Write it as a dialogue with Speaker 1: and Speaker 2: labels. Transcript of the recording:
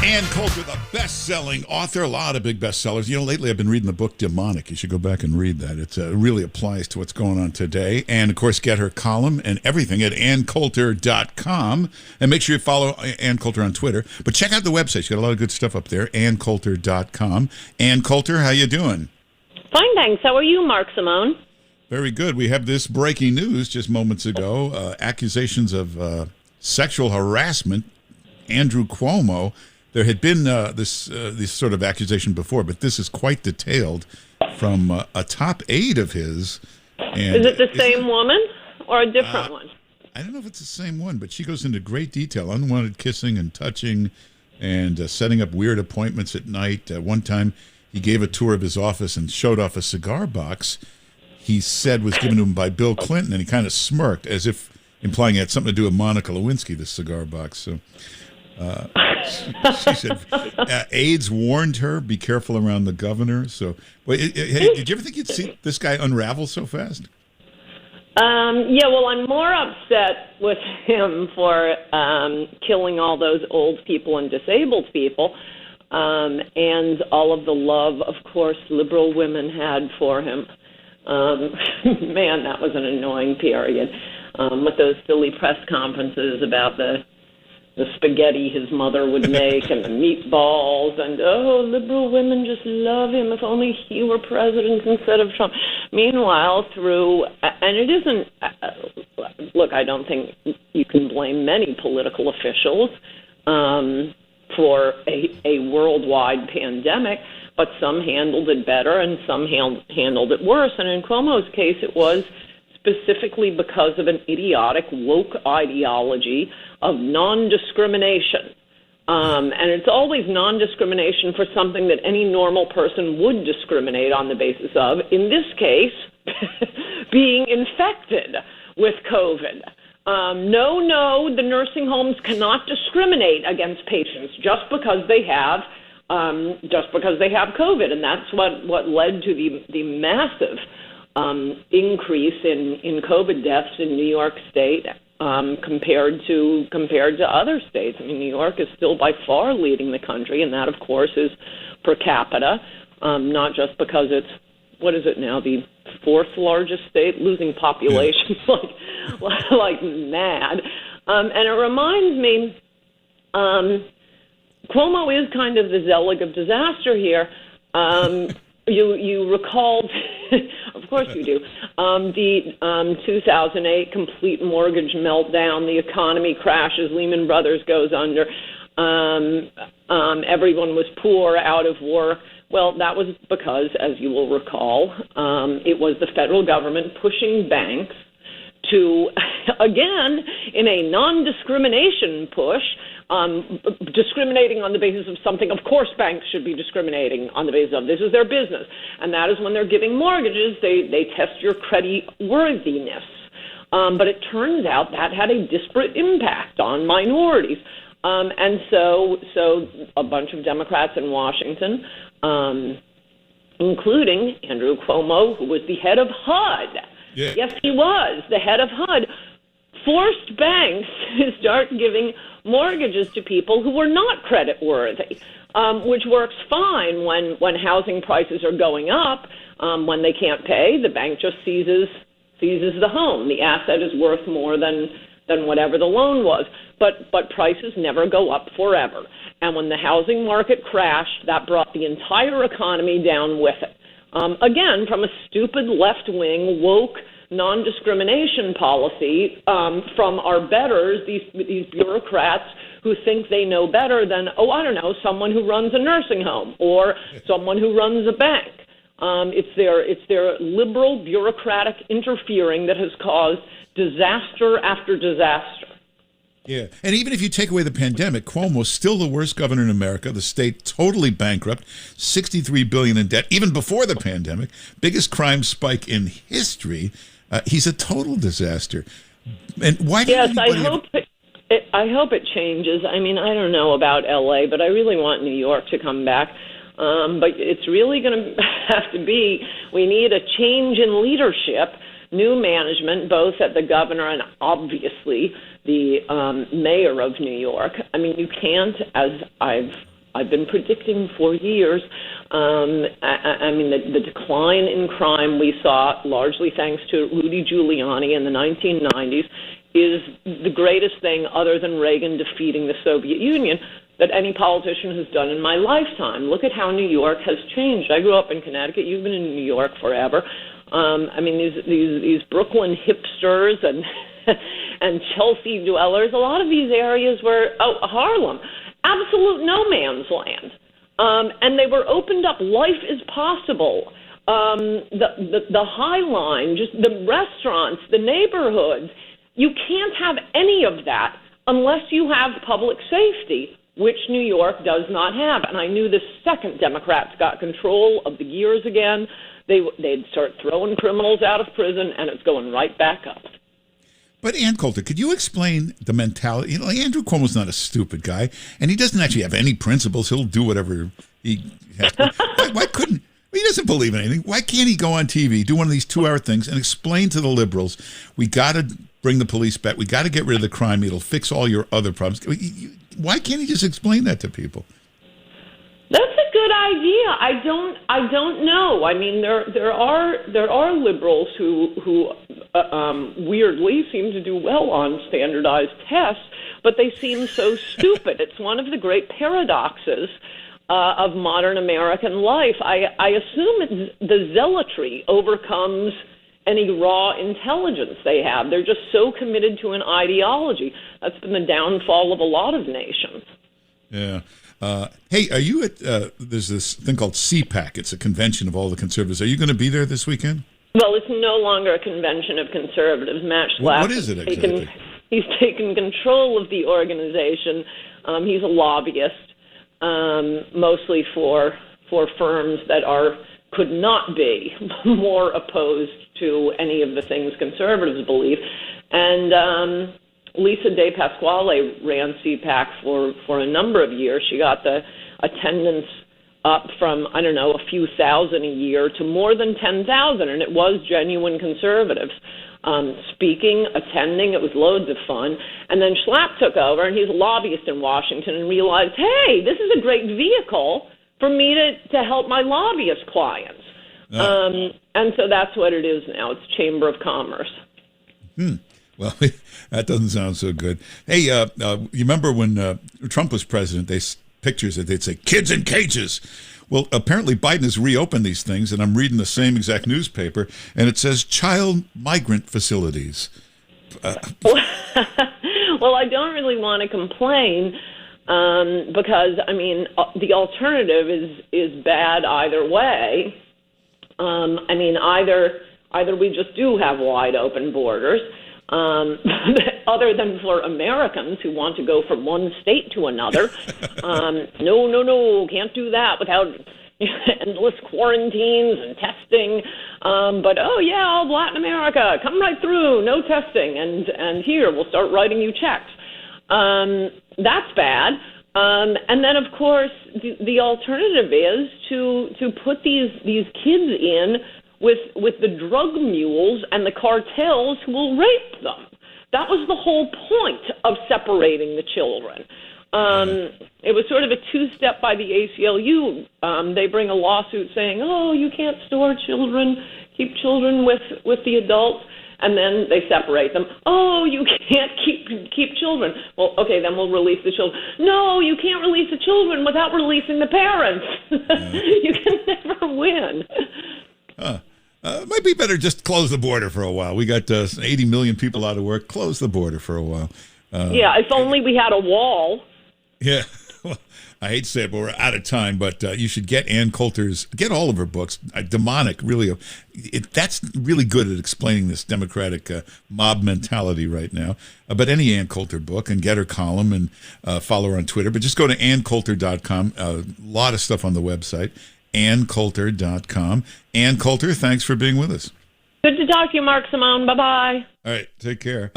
Speaker 1: Ann Coulter, the best-selling author, a lot of big bestsellers. You know, lately I've been reading the book Demonic. You should go back and read that. It really applies to what's going on today. And, of course, get her column and everything at AnnCoulter.com. And make sure you follow Ann Coulter on Twitter. But check out the website. She's got a lot of good stuff up there, AnnCoulter.com. Ann Coulter, how you doing?
Speaker 2: Fine, thanks. How are you, Mark Simone?
Speaker 1: Very good. We have this breaking news just moments ago. Accusations of sexual harassment. Andrew Cuomo. There had been this sort of accusation before, but this is quite detailed from a top aide of his. And
Speaker 2: is it the same woman or a different one?
Speaker 1: I don't know if it's the same one, but she goes into great detail. Unwanted kissing and touching and setting up weird appointments at night. One time he gave a tour of his office and showed off a cigar box he said was given to him by Bill Clinton, and he kind of smirked as if implying it had something to do with Monica Lewinsky, this cigar box. So she said aides warned her, be careful around the governor. So, did you ever think you'd see this guy unravel so fast?
Speaker 2: Yeah, well, I'm more upset with him for killing all those old people and disabled people, and all of the love, of course, liberal women had for him. Man, that was an annoying period, with those silly press conferences about the spaghetti his mother would make and the meatballs and, liberal women just love him. If only he were president instead of Trump. Meanwhile, and it isn't, look, I don't think you can blame many political officials for a worldwide pandemic, but some handled it better and some handled it worse. And in Cuomo's case, it was specifically because of an idiotic woke ideology of non-discrimination. And it's always non-discrimination for something that any normal person would discriminate on the basis of. In this case, being infected with COVID. No, the nursing homes cannot discriminate against patients just because they have COVID. And that's what led to the massive increase in COVID deaths in New York State compared to other states. I mean, New York is still by far leading the country, and that, of course, is per capita, not just because it's, what is it now, the fourth largest state, losing population like mad. And it reminds me, Cuomo is kind of the zealot of disaster here. You recalled, of course you do, the 2008 complete mortgage meltdown. The economy crashes. Lehman Brothers goes under. Everyone was poor, out of work. Well, that was because, as you will recall, it was the federal government pushing banks to, again, in a non-discrimination push, discriminating on the basis of something. Of course, banks should be discriminating on the basis of this is their business, and that is when they're giving mortgages, they test your credit worthiness. But it turns out that had a disparate impact on minorities, and so a bunch of Democrats in Washington, including Andrew Cuomo, who was the head of HUD. Yeah. Yes, he was the head of HUD. Forced banks to start giving mortgages to people who were not creditworthy, which works fine when housing prices are going up. When they can't pay, the bank just seizes the home. The asset is worth more than whatever the loan was. But prices never go up forever. And when the housing market crashed, that brought the entire economy down with it. Again, from a stupid left-wing, woke, non-discrimination policy from our betters, these bureaucrats who think they know better than, someone who runs a nursing home or someone who runs a bank. It's their liberal bureaucratic interfering that has caused disaster after disaster.
Speaker 1: Yeah, and even if you take away the pandemic, Cuomo's still the worst governor in America. The state totally bankrupt, $63 billion in debt, even before the pandemic. Biggest crime spike in history. He's a total disaster. And why?
Speaker 2: Yes, I hope it changes. I mean, I don't know about L.A., but I really want New York to come back. But it's really going to have to be. We need a change in leadership, new management, both at the governor and obviously the mayor of New York. I mean, you can't, as I've I've been predicting for years. I mean, the decline in crime we saw, largely thanks to Rudy Giuliani in the 1990s, is the greatest thing other than Reagan defeating the Soviet Union that any politician has done in my lifetime. Look at how New York has changed. I grew up in Connecticut. You've been in New York forever. I mean, these Brooklyn hipsters and and Chelsea dwellers, a lot of these areas were, Harlem, absolute no man's land. And they were opened up. Life is possible. The High Line, just the restaurants, the neighborhoods, you can't have any of that unless you have public safety, which New York does not have. And I knew the second Democrats got control of the gears again, they'd start throwing criminals out of prison, and it's going right back up.
Speaker 1: But Ann Coulter, could you explain the mentality? You know, Andrew Cuomo's not a stupid guy, and he doesn't actually have any principles. He'll do whatever he has to. Why couldn't he? Doesn't believe in anything. Why can't he go on TV, do one of these 2-hour things, and explain to the liberals, we got to bring the police back, we got to get rid of the crime, it'll fix all your other problems. Why can't he just explain that to people?
Speaker 2: That's a good idea. I don't know. I mean, there are liberals who weirdly seem to do well on standardized tests, but they seem so stupid. It's one of the great paradoxes of modern American life. I assume the zealotry overcomes any raw intelligence they have. They're just so committed to an ideology. That's been the downfall of a lot of nations.
Speaker 1: Yeah. Hey, are you at, there's this thing called CPAC. It's a convention of all the conservatives. Are you going to be there this weekend?
Speaker 2: Well, it's no longer a convention of conservatives. Matt Schlapp,
Speaker 1: what is it exactly?
Speaker 2: He's taken control of the organization. He's a lobbyist, mostly for firms that could not be more opposed to any of the things conservatives believe. And Lisa De Pasquale ran CPAC for a number of years. She got the attendance up from, I don't know, a few thousand a year to more than 10,000, and it was genuine conservatives speaking, attending. It was loads of fun. And then Schlapp took over, and he's a lobbyist in Washington, and realized, hey, this is a great vehicle for me to help my lobbyist clients. And so that's what it is now. It's Chamber of Commerce.
Speaker 1: Well, that doesn't sound so good. Hey, you remember when Trump was president, pictures that they'd say, kids in cages. Well, apparently Biden has reopened these things, and I'm reading the same exact newspaper, and it says child migrant facilities.
Speaker 2: Well, I don't really want to complain because, I mean, the alternative is bad either way. I mean, either we just do have wide open borders, other than for Americans who want to go from one state to another. No, can't do that without endless quarantines and testing. But, all Latin America, come right through, no testing, and here, we'll start writing you checks. That's bad. And then, of course, the alternative is to put these kids in with the drug mules and the cartels who will rape them. That was the whole point of separating the children. It was sort of a two-step by the ACLU. They bring a lawsuit saying, you can't store children, keep children with the adults, and then they separate them. You can't keep children. Well, okay, then we'll release the children. No, you can't release the children without releasing the parents. You can never win.
Speaker 1: It might be better just close the border for a while. We got 80 million people out of work. Close the border for a while.
Speaker 2: If only we had a wall.
Speaker 1: Yeah. Well, I hate to say it, but we're out of time. But you should get Ann Coulter's, get all of her books. Demonic, really. That's really good at explaining this Democratic mob mentality right now. But any Ann Coulter book, and get her column and follow her on Twitter. But just go to AnnCoulter.com. A lot of stuff on the website. AnnCoulter.com. Ann Coulter, thanks for being with us.
Speaker 2: Good to talk to you, Mark Simone. Bye-bye.
Speaker 1: All right, take care.